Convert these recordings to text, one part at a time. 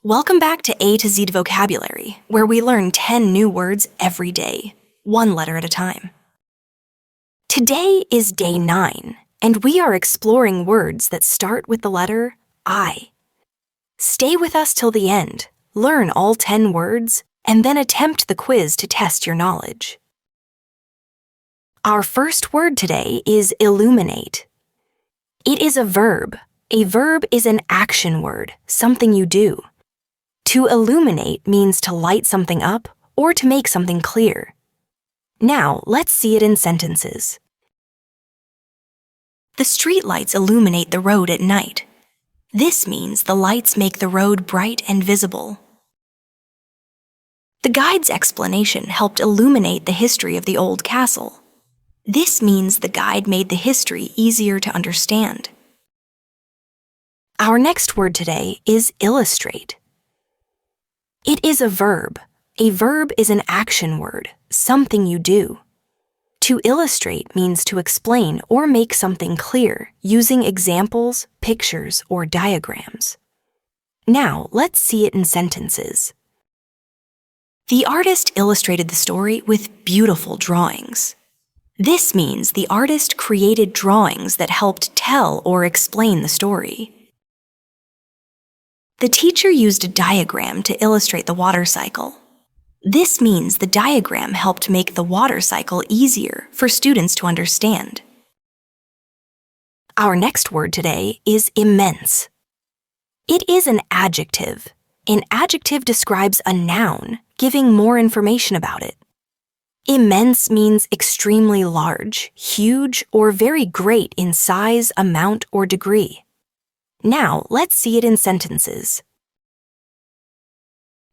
Welcome back to A2Z Vocabulary, where we learn 10 new words every day, one letter at a time. Today is day 9, and we are exploring words that start with the letter I. Stay with us till the end, learn all 10 words, and then attempt the quiz to test your knowledge. Our first word today is illuminate. It is a verb. A verb is an action word, something you do. To illuminate means to light something up or to make something clear. Now, let's see it in sentences. The streetlights illuminate the road at night. This means the lights make the road bright and visible. The guide's explanation helped illuminate the history of the old castle. This means the guide made the history easier to understand. Our next word today is illustrate. It is a verb. A verb is an action word, something you do. To illustrate means to explain or make something clear using examples, pictures, or diagrams. Now, let's see it in sentences. The artist illustrated the story with beautiful drawings. This means the artist created drawings that helped tell or explain the story. The teacher used a diagram to illustrate the water cycle. This means the diagram helped make the water cycle easier for students to understand. Our next word today is immense. It is an adjective. An adjective describes a noun, giving more information about it. Immense means extremely large, huge, or very great in size, amount, or degree. Now, let's see it in sentences.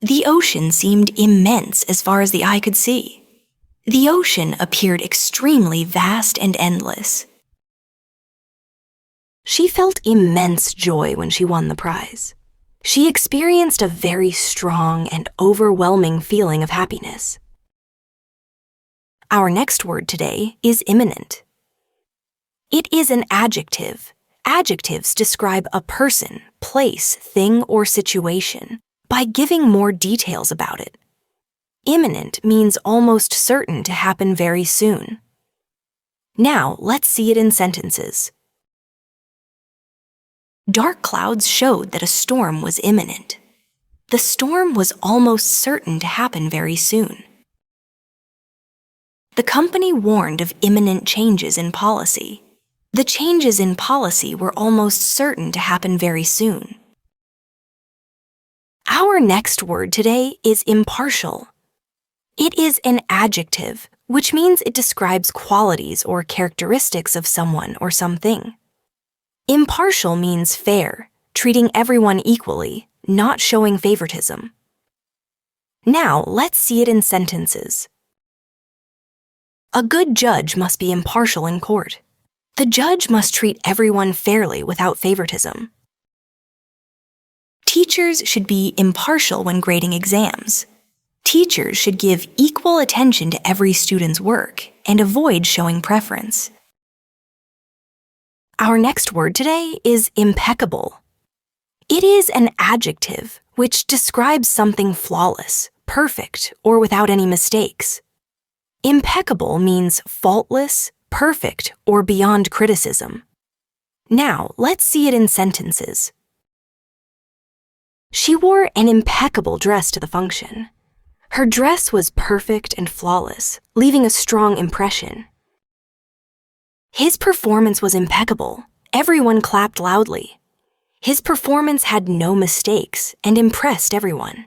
The ocean seemed immense as far as the eye could see. The ocean appeared extremely vast and endless. She felt immense joy when she won the prize. She experienced a very strong and overwhelming feeling of happiness. Our next word today is imminent. It is an adjective. Adjectives describe a person, place, thing, or situation by giving more details about it. Imminent means almost certain to happen very soon. Now, let's see it in sentences. Dark clouds showed that a storm was imminent. The storm was almost certain to happen very soon. The company warned of imminent changes in policy. The changes in policy were almost certain to happen very soon. Our next word today is impartial. It is an adjective, which means it describes qualities or characteristics of someone or something. Impartial means fair, treating everyone equally, not showing favoritism. Now, let's see it in sentences. A good judge must be impartial in court. The judge must treat everyone fairly without favoritism. Teachers should be impartial when grading exams. Teachers should give equal attention to every student's work and avoid showing preference. Our next word today is impeccable. It is an adjective which describes something flawless, perfect, or without any mistakes. Impeccable means faultless, perfect, or beyond criticism. Now, let's see it in sentences. She wore an impeccable dress to the function. Her dress was perfect and flawless, leaving a strong impression. His performance was impeccable. Everyone clapped loudly. His performance had no mistakes and impressed everyone.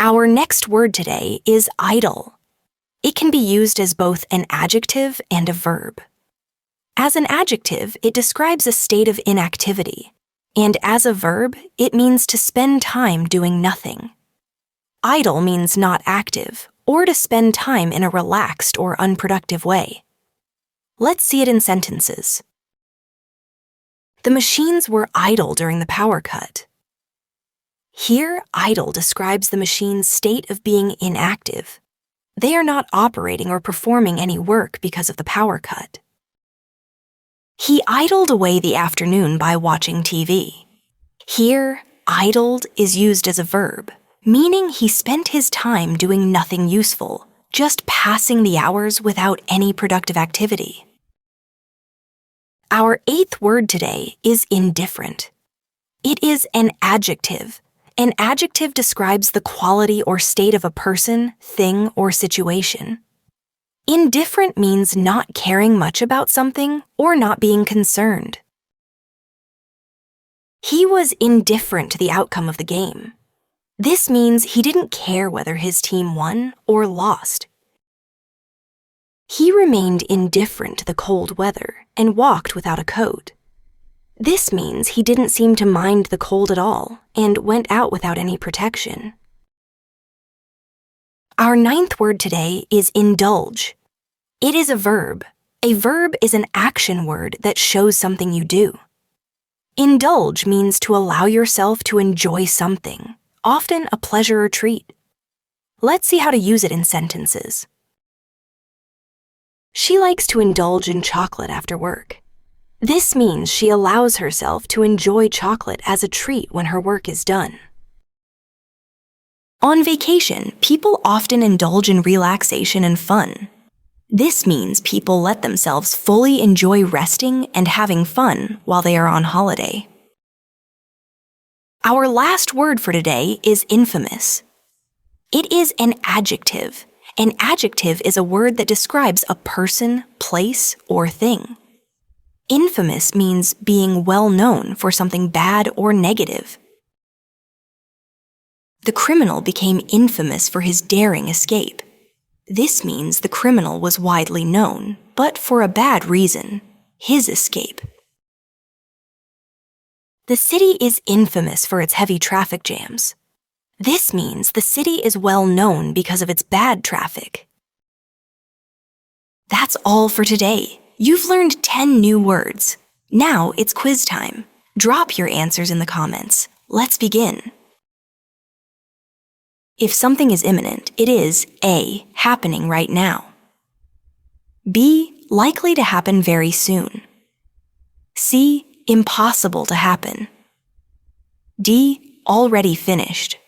Our next word today is idle. It can be used as both an adjective and a verb. As an adjective, it describes a state of inactivity, and as a verb, it means to spend time doing nothing. Idle means not active, or to spend time in a relaxed or unproductive way. Let's see it in sentences. The machines were idle during the power cut. Here, idle describes the machine's state of being inactive. They are not operating or performing any work because of the power cut. He idled away the afternoon by watching TV. Here, idled is used as a verb, meaning he spent his time doing nothing useful, just passing the hours without any productive activity. Our 8th word today is indifferent. It is an adjective. An adjective describes the quality or state of a person, thing, or situation. Indifferent means not caring much about something or not being concerned. He was indifferent to the outcome of the game. This means he didn't care whether his team won or lost. He remained indifferent to the cold weather and walked without a coat. This means he didn't seem to mind the cold at all and went out without any protection. Our 9th word today is indulge. It is a verb. A verb is an action word that shows something you do. Indulge means to allow yourself to enjoy something, often a pleasure or treat. Let's see how to use it in sentences. She likes to indulge in chocolate after work. This means she allows herself to enjoy chocolate as a treat when her work is done. On vacation, people often indulge in relaxation and fun. This means people let themselves fully enjoy resting and having fun while they are on holiday. Our last word for today is infamous. It is an adjective. An adjective is a word that describes a person, place, or thing. Infamous means being well known for something bad or negative. The criminal became infamous for his daring escape. This means the criminal was widely known, but for a bad reason, his escape. The city is infamous for its heavy traffic jams. This means the city is well known because of its bad traffic. That's all for today. You've learned 10 new words. Now it's quiz time. Drop your answers in the comments. Let's begin. If something is imminent, it is A. Happening right now. B. Likely to happen very soon. C. Impossible to happen. D. Already finished.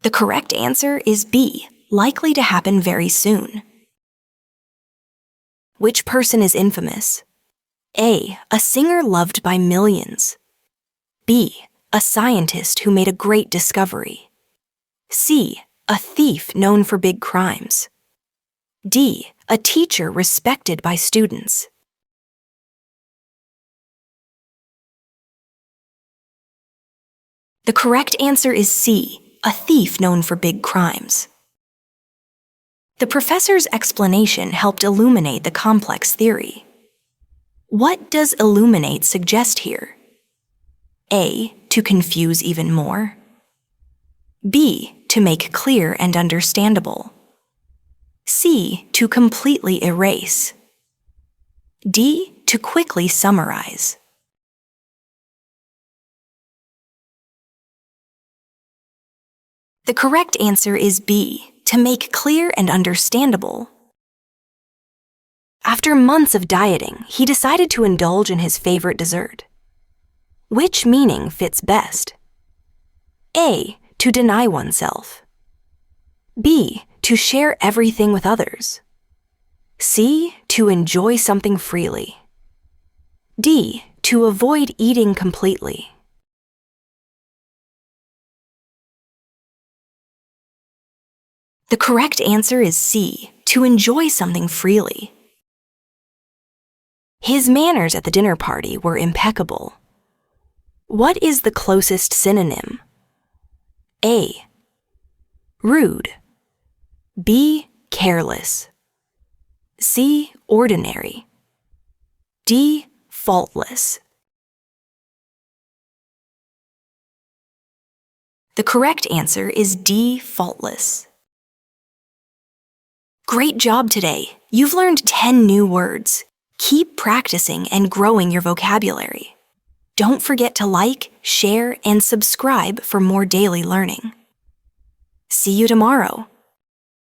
The correct answer is B. Likely to happen very soon. Which person is infamous? A. A singer loved by millions. B. A scientist who made a great discovery. C. A thief known for big crimes. D. A teacher respected by students. The correct answer is C. A thief known for big crimes. The professor's explanation helped illuminate the complex theory. What does illuminate suggest here? A. To confuse even more. B. To make clear and understandable. C. To completely erase. D. To quickly summarize. The correct answer is B. To make clear and understandable. After months of dieting, he decided to indulge in his favorite dessert. Which meaning fits best? A. To deny oneself. B. To share everything with others. C. To enjoy something freely. D. To avoid eating completely. The correct answer is C. To enjoy something freely. His manners at the dinner party were impeccable. What is the closest synonym? A. Rude. B. Careless. C. Ordinary. D. Faultless. The correct answer is D. Faultless. Great job today! You've learned 10 new words. Keep practicing and growing your vocabulary. Don't forget to like, share, and subscribe for more daily learning. See you tomorrow.